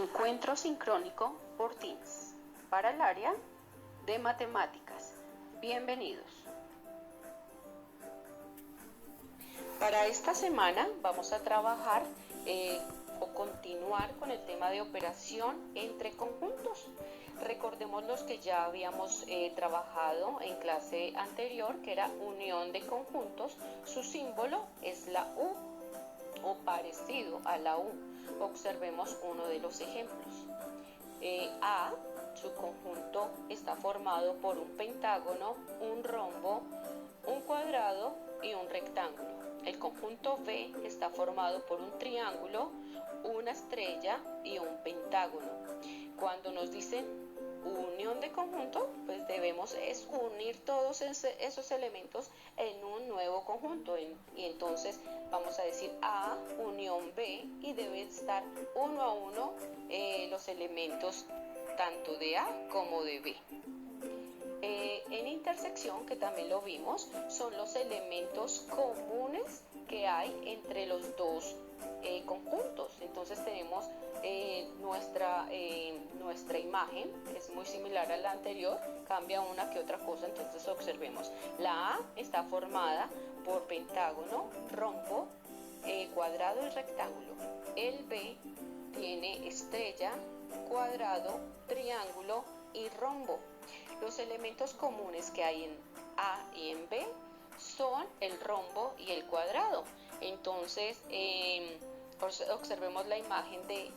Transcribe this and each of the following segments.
Encuentro sincrónico por Teams para el área de matemáticas. Bienvenidos. Para esta semana vamos a trabajar o continuar con el tema de operación entre conjuntos. Recordemos los que ya habíamos trabajado en clase anterior, que era unión de conjuntos. Su símbolo es la U o parecido a la U. Observemos uno de los ejemplos. A, su conjunto está formado por un pentágono, un rombo, un cuadrado y un rectángulo. El conjunto B está formado por un triángulo, una estrella y un pentágono. Cuando nos dicen unión de conjunto, pues debemos unir todos esos elementos en un nuevo conjunto. Y entonces vamos a decir A unión B y debe estar uno a uno los elementos tanto de A como de B. En intersección, que también lo vimos, son los elementos comunes que hay entre los dos conjuntos. Entonces tenemos nuestra imagen, que es muy similar a la anterior, cambia una que otra cosa. Entonces observemos, la A está formada por pentágono, rombo, cuadrado y rectángulo. El B tiene estrella, cuadrado, triángulo y rombo. Los elementos comunes que hay en A y en B son el rombo y el cuadrado. Entonces observemos la imagen de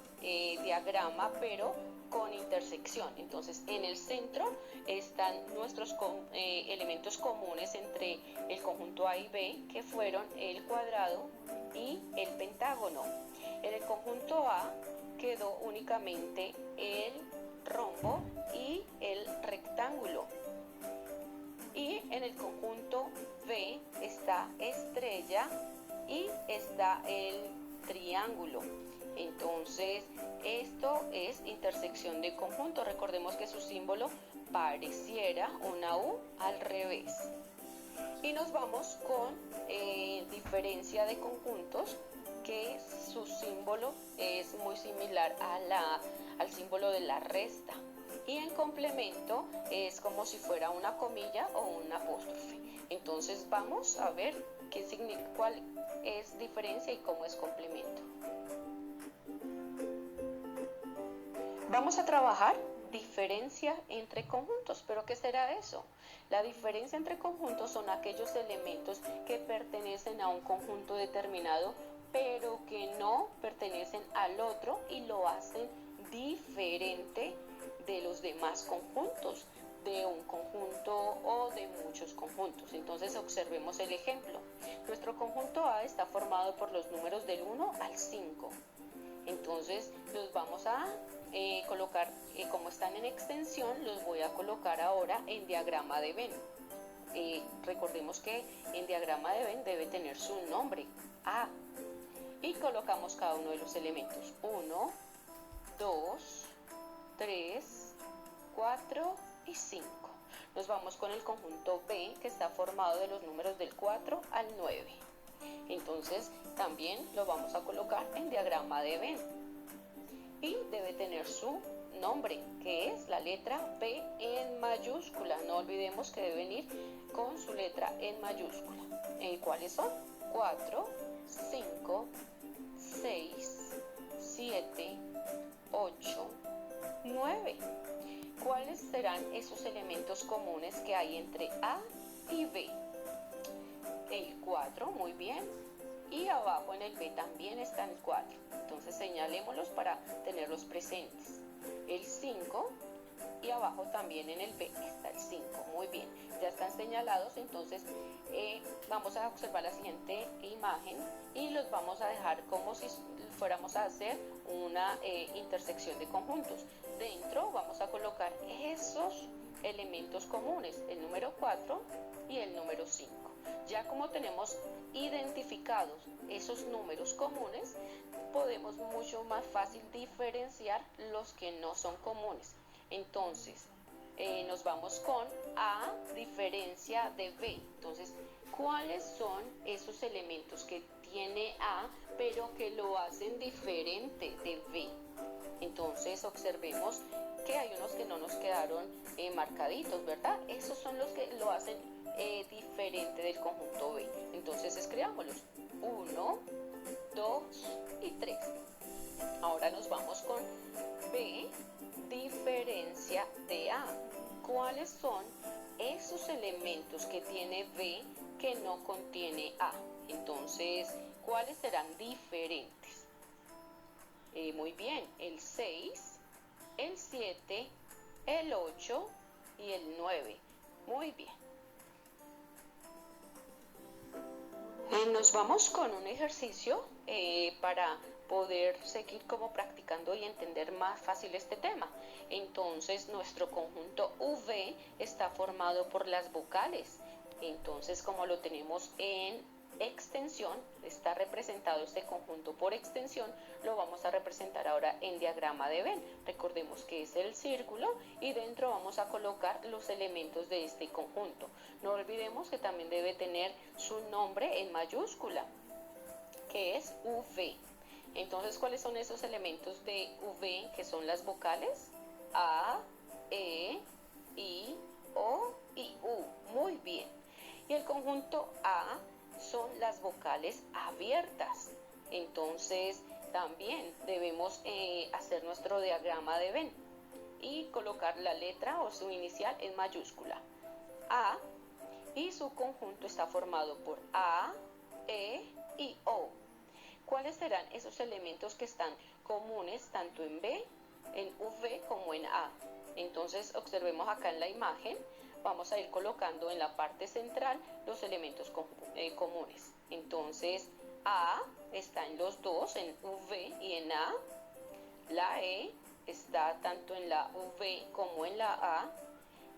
diagrama, pero con intersección. Entonces en el centro están nuestros elementos comunes entre el conjunto A y B, que fueron el cuadrado y el pentágono. En el conjunto A quedó únicamente el rombo y el rectángulo. Y en el conjunto B está estrella y está el triángulo. Entonces esto es intersección de conjuntos. Recordemos que su símbolo pareciera una U al revés. Y nos vamos con diferencia de conjuntos, que su símbolo es muy similar al símbolo de la resta. Y en complemento es como si fuera una comilla o un apóstrofe. Entonces vamos a ver cuál es diferencia y cómo es complemento. Vamos a trabajar diferencia entre conjuntos. ¿Pero qué será eso? La diferencia entre conjuntos son aquellos elementos que pertenecen a un conjunto determinado, pero que no pertenecen al otro y lo hacen diferente de los demás conjuntos, de un conjunto o de muchos conjuntos. Entonces observemos el ejemplo. Nuestro conjunto A está formado por los números del 1 al 5. Entonces los vamos a colocar, como están en extensión, los voy a colocar ahora en diagrama de Venn. Recordemos que en diagrama de Venn debe tener su nombre, A. Y colocamos cada uno de los elementos. 1, 2, 3, 4 y 5. Nos vamos con el conjunto B, que está formado de los números del 4 al 9. Entonces también lo vamos a colocar en diagrama de Venn. Y debe tener su nombre, que es la letra B en mayúscula. No olvidemos que debe venir con su letra en mayúscula. ¿Cuáles son? 4, 5, 6, 7, 8, 9. ¿Cuáles serán esos elementos comunes que hay entre A y B? El 4, muy bien. Y abajo en el B también está el 4. Entonces señalémoslos para tenerlos presentes. El 5 y abajo también en el B está el 5. Muy bien, ya están señalados. Entonces vamos a observar la siguiente imagen y los vamos a dejar como si fuéramos a hacer una intersección de conjuntos. Dentro vamos a colocar esos elementos comunes, el número 4 y el número 5. Ya como tenemos identificados esos números comunes, podemos mucho más fácil diferenciar los que no son comunes. Entonces nos vamos con A diferencia de B. Entonces, ¿cuáles son esos elementos que tiene A pero que lo hacen diferente de B? Entonces Entonces observemos que hay unos que no nos quedaron marcaditos, ¿verdad? Esos son los que lo hacen diferente del conjunto B. Entonces escribámoslos: 1, 2 y 3. Ahora nos vamos con B, diferencia de A. ¿Cuáles son esos elementos que tiene B que no contiene A? Entonces, ¿cuáles serán diferentes? Muy bien, el 6, el 7, el 8 y el 9. Muy bien. Nos vamos con un ejercicio para poder seguir como practicando y entender más fácil este tema. Entonces, nuestro conjunto V está formado por las vocales. Entonces, como lo tenemos en extensión, está representado este conjunto por extensión, lo vamos a representar ahora en diagrama de Venn. Recordemos que es el círculo y dentro vamos a colocar los elementos de este conjunto. No olvidemos que también debe tener su nombre en mayúscula, que es V. Entonces, ¿cuáles son esos elementos de V que son las vocales? A, E, I, O y U. Muy bien. Y el conjunto A son las vocales abiertas. Entonces, también debemos hacer nuestro diagrama de Venn y colocar la letra o su inicial en mayúscula. A, y su conjunto está formado por A, E y O. ¿Cuáles serán esos elementos que están comunes tanto en B, en V como en A? Entonces observemos acá en la imagen, vamos a ir colocando en la parte central los elementos comunes. Entonces A está en los dos, en V y en A. La E está tanto en la V como en la A.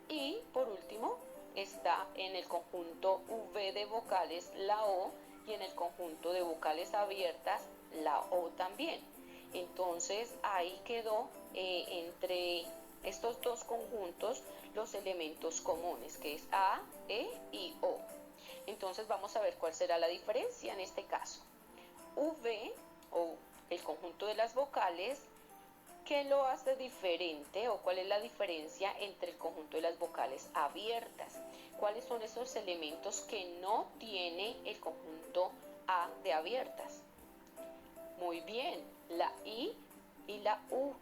Y por último está en el conjunto V de vocales la O, y en el conjunto de vocales abiertas la O también. Entonces ahí quedó entre estos dos conjuntos los elementos comunes, que es A, E y O. Entonces vamos a ver cuál será la diferencia en este caso. V, o el conjunto de las vocales, ¿qué lo hace diferente o cuál es la diferencia entre el conjunto de las vocales abiertas? ¿Cuáles son esos elementos que no tiene el conjunto A de abiertas? Muy bien, la I y la U.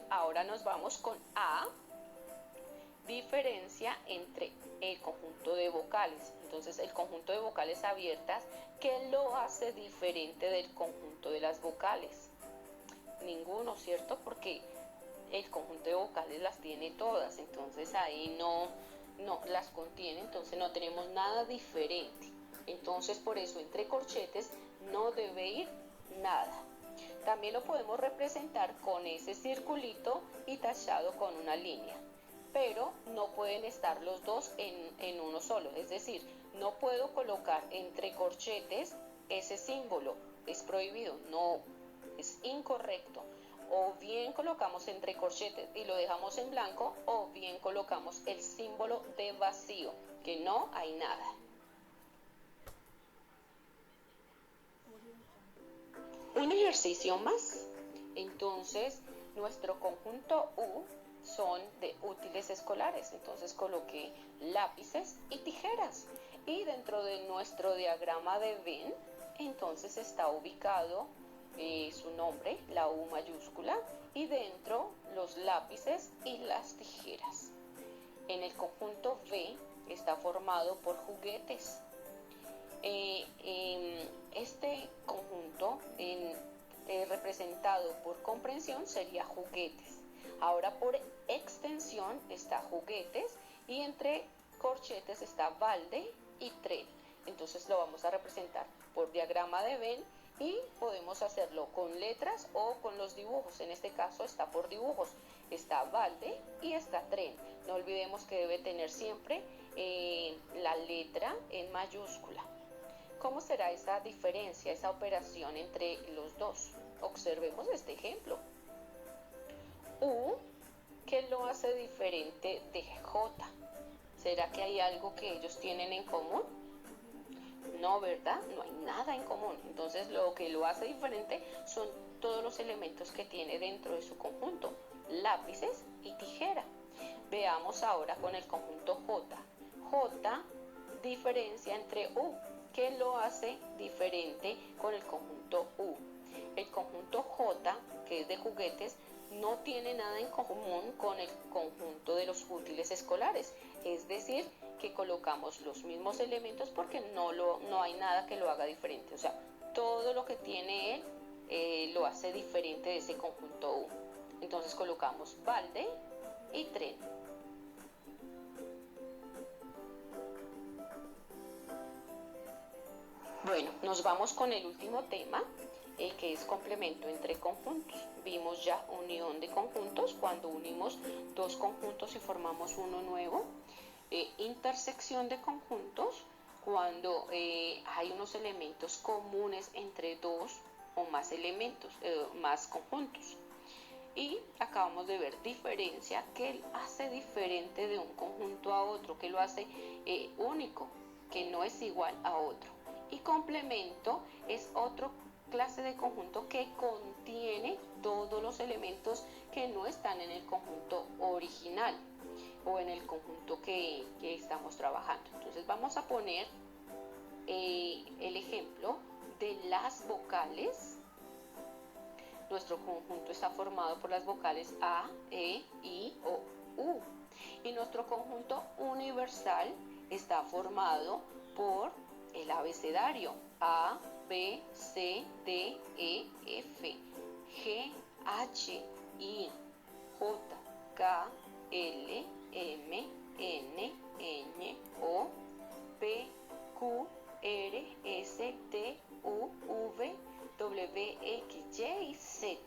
Ahora nos vamos con A, diferencia entre el conjunto de vocales. Entonces, el conjunto de vocales abiertas, ¿qué lo hace diferente del conjunto de las vocales? Ninguno, ¿cierto? Porque el conjunto de vocales las tiene todas, entonces ahí no las contiene, entonces no tenemos nada diferente. Entonces por eso entre corchetes no debe ir nada. También lo podemos representar con ese circulito y tachado con una línea, pero no pueden estar los dos en uno solo, es decir, no puedo colocar entre corchetes ese símbolo, es prohibido, no, es incorrecto. O bien colocamos entre corchetes y lo dejamos en blanco, o bien colocamos el símbolo de vacío, que no hay nada. Un ejercicio más. Entonces, nuestro conjunto U son de útiles escolares. Entonces coloqué lápices y tijeras. Y dentro de nuestro diagrama de Venn, entonces está ubicado su nombre, la U mayúscula, y dentro los lápices y las tijeras. En el conjunto V está formado por juguetes. Este conjunto representado por comprensión sería juguetes. Ahora por extensión está juguetes y entre corchetes está balde y tren. Entonces lo vamos a representar por diagrama de Venn y podemos hacerlo con letras o con los dibujos. En este caso está por dibujos. Está balde y está tren. No olvidemos que debe tener siempre la letra en mayúscula. ¿Cómo será esa diferencia, esa operación entre los dos? Observemos este ejemplo. U, ¿qué lo hace diferente de J? ¿Será que hay algo que ellos tienen en común? No, ¿verdad? No hay nada en común. Entonces lo que lo hace diferente son todos los elementos que tiene dentro de su conjunto, lápices y tijera. Veamos ahora con el conjunto J. J diferencia entre U. ¿Qué lo hace diferente con el conjunto U? El conjunto J, que es de juguetes, no tiene nada en común con el conjunto de los útiles escolares. Es decir, que colocamos los mismos elementos porque no hay nada que lo haga diferente. O sea, todo lo que tiene él lo hace diferente de ese conjunto U. Entonces colocamos balde y tren. Bueno, nos vamos con el último tema, que es complemento entre conjuntos. Vimos ya unión de conjuntos, cuando unimos dos conjuntos y formamos uno nuevo. Intersección de conjuntos, cuando hay unos elementos comunes entre dos o más elementos, más conjuntos. Y acabamos de ver diferencia, que hace diferente de un conjunto a otro, que lo hace único, que no es igual a otro. Y complemento es otra clase de conjunto que contiene todos los elementos que no están en el conjunto original o en el conjunto que estamos trabajando. Entonces vamos a poner el ejemplo de las vocales. Nuestro conjunto está formado por las vocales A, E, I, O, U. Y nuestro conjunto universal está formado por el abecedario A, B, C, D, E, F, G, H, I, J, K, L, M, N, Ñ, O, P, Q, R, S, T, U, V, W, X, Y y Z.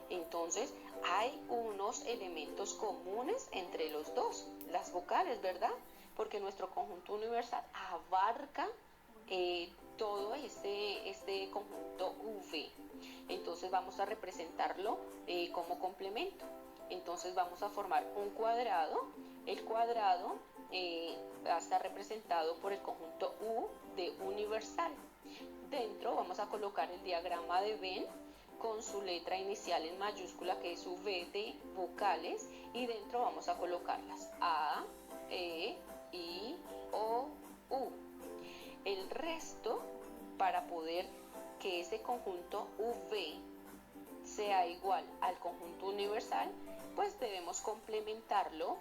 Entonces hay unos elementos comunes entre los dos, las vocales, ¿verdad? Porque nuestro conjunto universal abarca todo este conjunto V. Entonces vamos a representarlo como complemento. Entonces vamos a formar un cuadrado. El cuadrado va a estar representado por el conjunto U de universal. Dentro vamos a colocar el diagrama de Venn con su letra inicial en mayúscula, que es V de vocales, y dentro vamos a colocarlas A, E, I, O, U. El resto, para poder que ese conjunto V sea igual al conjunto universal, pues debemos complementarlo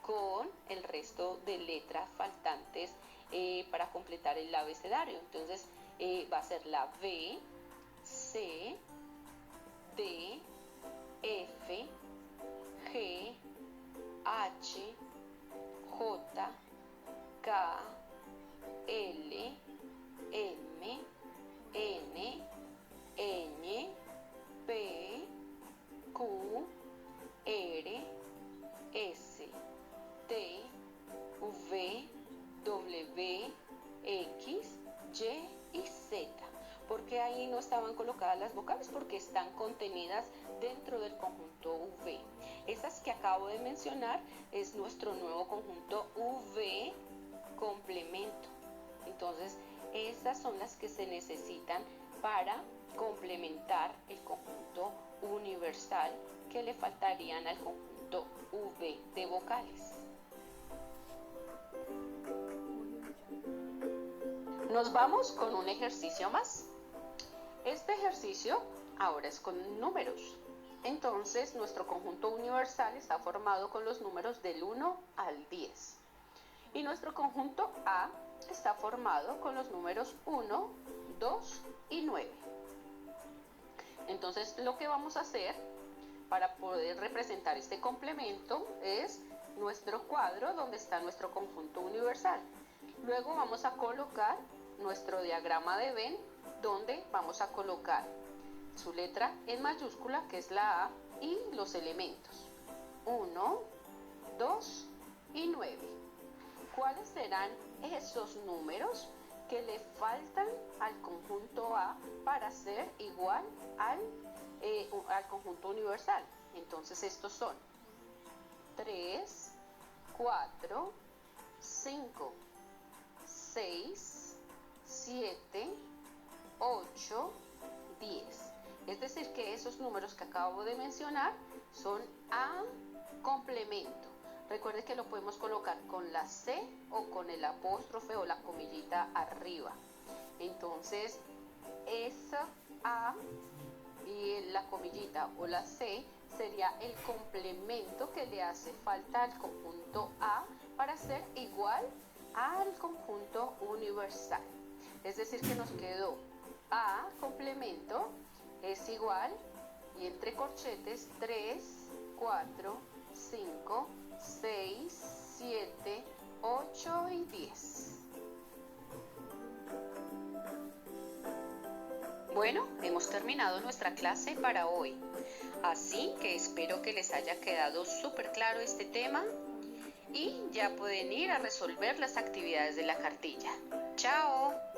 con el resto de letras faltantes para completar el abecedario. Entonces va a ser la V, C, D, F, G, H, J, K, L, M, N, Ñ, P, Q, R, S, T, V, W, X, Y y Z. ¿Por qué ahí no estaban colocadas las vocales? Porque están contenidas dentro del conjunto V. Esas que acabo de mencionar es nuestro nuevo conjunto V complemento. Entonces, esas son las que se necesitan para complementar el conjunto universal que le faltarían al conjunto V de vocales. Nos vamos con un ejercicio más. Este ejercicio ahora es con números. Entonces, nuestro conjunto universal está formado con los números del 1 al 10. Y nuestro conjunto A está formado con los números 1, 2 y 9. Entonces, lo que vamos a hacer para poder representar este complemento es nuestro cuadro donde está nuestro conjunto universal. Luego vamos a colocar nuestro diagrama de Venn, donde vamos a colocar su letra en mayúscula, que es la A, y los elementos 1, 2 y 9. ¿Cuáles serán esos números que le faltan al conjunto A para ser igual al conjunto universal? Entonces estos son 3, 4, 5, 6, 7, 8, 10. Es decir, que esos números que acabo de mencionar son A complemento. Recuerde que lo podemos colocar con la C o con el apóstrofe o la comillita arriba. Entonces, esa A y la comillita o la C sería el complemento que le hace falta al conjunto A para ser igual al conjunto universal. Es decir, que nos quedó A complemento es igual, y entre corchetes, 3, 4, 5, 6, 7, 8 y 10. Bueno, hemos terminado nuestra clase para hoy. Así que espero que les haya quedado súper claro este tema y ya pueden ir a resolver las actividades de la cartilla. ¡Chao!